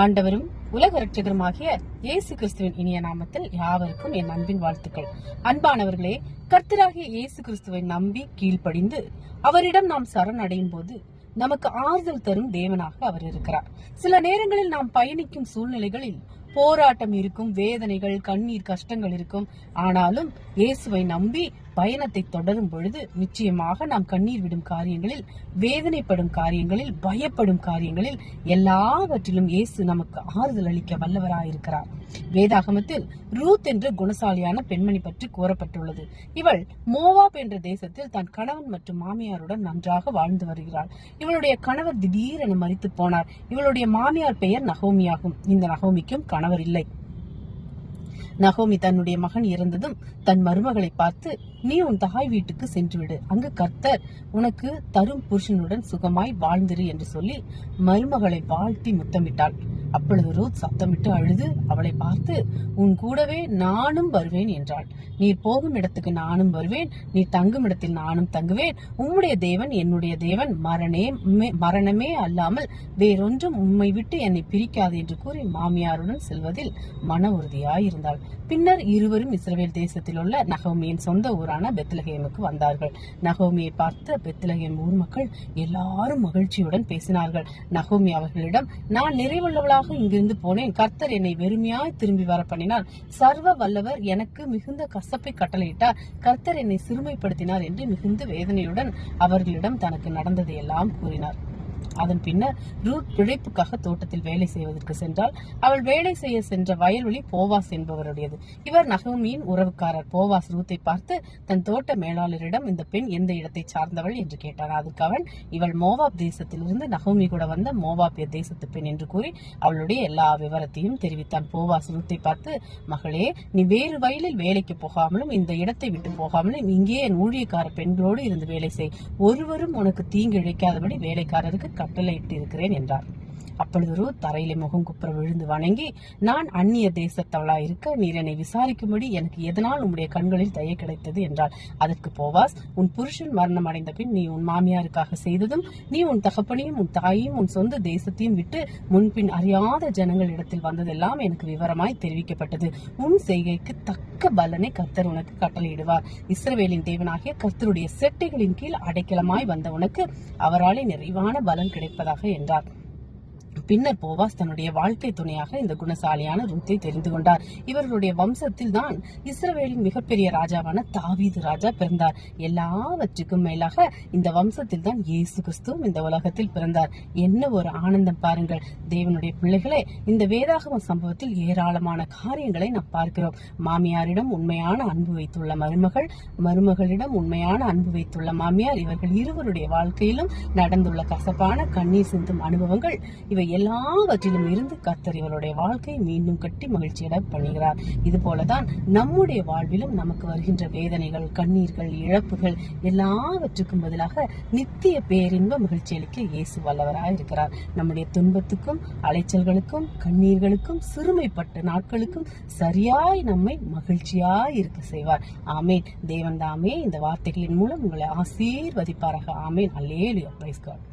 ஆண்டவரும் உலக இரட்சகருமாகிய இயேசு கிறிஸ்துவின் இனிய நாமத்தில் யாவருக்கும் என் அன்பின் வாழ்த்துக்கள். அன்பானவர்களே, கர்த்தராகிய இயேசு கிறிஸ்துவை நம்பி கீழ்ப்படிந்து அவரிடம் நாம் சரணடையும் போது நமக்கு ஆறுதல் தரும் தேவனாக அவர் இருக்கிறார். சில நேரங்களில் நாம் பயணிக்கும் சூழ்நிலைகளில் போராட்டம் இருக்கும், வேதனைகள், கண்ணீர், கஷ்டங்கள் இருக்கும். ஆனாலும் இயேசுவை நம்பி பயணத்தை தொடரும் பொழுது நிச்சயமாக நாம் கண்ணீர் விடும் காரியங்களில், வேதனைப்படும் காரியங்களில், பயப்படும் காரியங்களில் எல்லாவற்றிலும் இயேசு நமக்கு ஆறுதல் அளிக்க வல்லவராயிருக்கிறார். வேதாகமத்தில் ரூத் என்ற குணசாலியான பெண்மணி பற்றி கூறப்பட்டுள்ளது. இவள் மோவாப் என்ற தேசத்தில் தன் கணவன் மற்றும் மாமியாருடன் நன்றாக வாழ்ந்து வருகிறாள். இவளுடைய கணவர் திடீரென மரித்து போனார். இவளுடைய மாமியார் பெயர் நகோமியாகும். இந்த நகோமிக்கும் கணவர் இல்லை. நகோமி தன்னுடைய மகன் இறந்ததும் தன் மருமகளை பார்த்து, நீ உன் தாய் வீட்டுக்கு சென்று விடு, அங்கு கர்த்தர் உனக்கு தரும் புருஷனுடன் சுகமாய் வாழ்ந்திரு என்று சொல்லி மருமகளை வாழ்த்தி முத்தமிட்டாள். அப்பொழுது ரூத் சத்தமிட்டு அழுது அவளை பார்த்து, உன் கூடவே நானும் வருவேன் என்றாள். நீர் போகும் இடத்துக்கு நானும் வருவேன், நீ தங்கும் இடத்தில் நானும் தங்குவேன். உம்முடைய தேவன் என்னுடைய தேவன், மரணமே அல்லாமல் வேறொன்றும் உம்மை விட்டு என்னை பிரிக்காது என்று கூறி மாமியாருடன் செல்வதில் மன உறுதியாயிருந்தாள். பின்னர் இருவரும் இஸ்ரவேல் தேசத்தில் உள்ள நகோமியின் சொந்த ஊரான பெத்லகேமுக்கு வந்தார்கள். நகோமியை பார்த்த பெத்லகேம் ஊர் மக்கள் எல்லாரும் மகிழ்ச்சியுடன் பேசினார்கள். நகோமி அவர்களிடம், நான் நிறைவுள்ளவளாக இங்கிருந்து போனேன், கர்த்தர் என்னை வெறுமையாய் திரும்பி வர பண்ணினார். சர்வ வல்லவர் எனக்கு மிகுந்த கசப்பை கட்டளையிட்டார், கர்த்தர் என்னை சிறுமைப்படுத்தினார் என்று மிகுந்த வேதனையுடன் அவர்களிடம் தனக்கு நடந்ததை எல்லாம் கூறினார். அதன் பின்னர் ரூத் பிழைப்புக்காக தோட்டத்தில் வேலை செய்வதற்கு சென்றால், அவள் வேலை செய்ய சென்ற வயல்வெளி போவாஸ் என்பவருடையது. இவர் நகோமியின் உறவுக்காரர். போவாஸ் ரூத்தை பார்த்து தன் தோட்ட மேலாளரிடம், இந்த பெண் எந்த இடத்தை சார்ந்தவள் என்று கேட்டார். அதுக்கு அவன், இவள் மோவாப் தேசத்திலிருந்து நகோமி கூட வந்த மோவாபிய தேசத்து பெண் என்று கூறி அவளுடைய எல்லா விவரத்தையும் தெரிவித்தான். போவாஸ் ரூத்தை பார்த்து, மகளே, நீ வேறு வயலில் வேலைக்கு போகாமலும் இந்த இடத்தை விட்டு போகாமலும் இங்கே என் ஊழியக்கார பெண்களோடு இருந்து வேலை செய். ஒருவரும் உனக்கு தீங்கு இழைக்காதபடி வேலைக்காரருக்கு கட்டளையிட்டு இருக்கிறேன் என்றார். அப்பொழுது ரூத் தரையிலே முகம் குப்புற விழுந்து வணங்கி, நான் அந்நிய தேசத்தவளா இருக்க நீர் என்னை விசாரிக்கும்படி எனக்கு எதனால் உம்முடைய கண்களில் தயை கிடைத்தது என்றார். அதற்கு போவாஸ், உன் புருஷன் மரணம் அடைந்த பின் நீ உன் மாமியாருக்காக செய்ததும், நீ உன் தகப்பனையும் உன் தாயையும் உன் சொந்த தேசத்தையும் விட்டு முன்பின் அறியாத ஜனங்கள் இடத்தில் வந்ததெல்லாம் எனக்கு விவரமாய் தெரிவிக்கப்பட்டது. உன் செய்கைக்கு தக்க பலனை கர்த்தர் உனக்கு கட்டளையிடுவார். இஸ்ரவேலின் தேவனாகிய கர்த்தருடைய செட்டைகளின் கீழ் அடைக்கலமாய் வந்த உனக்கு அவராலே நிறைவான பலன் கிடைப்பதாக என்றார். பின்னர் போவாஸ் தன்னுடைய வாழ்க்கை துணையாக இந்த குணசாலியான ரூத்தை தெரிந்து கொண்டார். இவர்களுடைய வம்சத்தில் தான் இஸ்ரவேலின் மிகப்பெரிய ராஜாவான தாவீது ராஜா பிறந்தார். எல்லாவற்றுக்கும் மேலாக இந்த வம்சத்தில் தான் இயேசு கிறிஸ்துவும் இந்த உலகத்தில் பிறந்தார். என்ன ஒரு ஆனந்தம் பாருங்கள் தேவனுடைய பிள்ளைகளே. இந்த வேதாகம சம்பவத்தில் ஏராளமான காரியங்களை நாம் பார்க்கிறோம். மாமியாரிடம் உண்மையான அன்பு வைத்துள்ள மருமகள், மருமகளிடம் உண்மையான அன்பு வைத்துள்ள மாமியார், இவர்கள் இருவருடைய வாழ்க்கையிலும் நடந்துள்ள கசப்பான கண்ணீர் சிந்தும் அனுபவங்கள், இவை எல்லாவற்றிலும் இருந்து கர்த்தர் இவருடைய வாழ்க்கையை மீண்டும் கட்டி மகிழ்ச்சியட பண்ணுகிறார். இது போலதான் நம்முடைய வாழ்விலும் நமக்கு வருகின்ற வேதனைகள், கண்ணீர்கள், இழப்புகள் எல்லாவற்றுக்கும் பதிலாக நித்திய பேரின்ப மகிழ்ச்சி அளிக்க இயேசு வல்லவராய் இருக்கிறார். நம்முடைய துன்பத்துக்கும் அலைச்சல்களுக்கும் கண்ணீர்களுக்கும் சிறுமைப்பட்ட நாட்களுக்கும் சரியாய் நம்மை மகிழ்ச்சியாய் இருக்க செய்வார். ஆமேன். தேவன் தாமே இந்த வார்த்தைகளின் மூலம் உங்களை ஆசீர்வதிப்பாராக. ஆமேன். அல்லேலூயா. Praise God.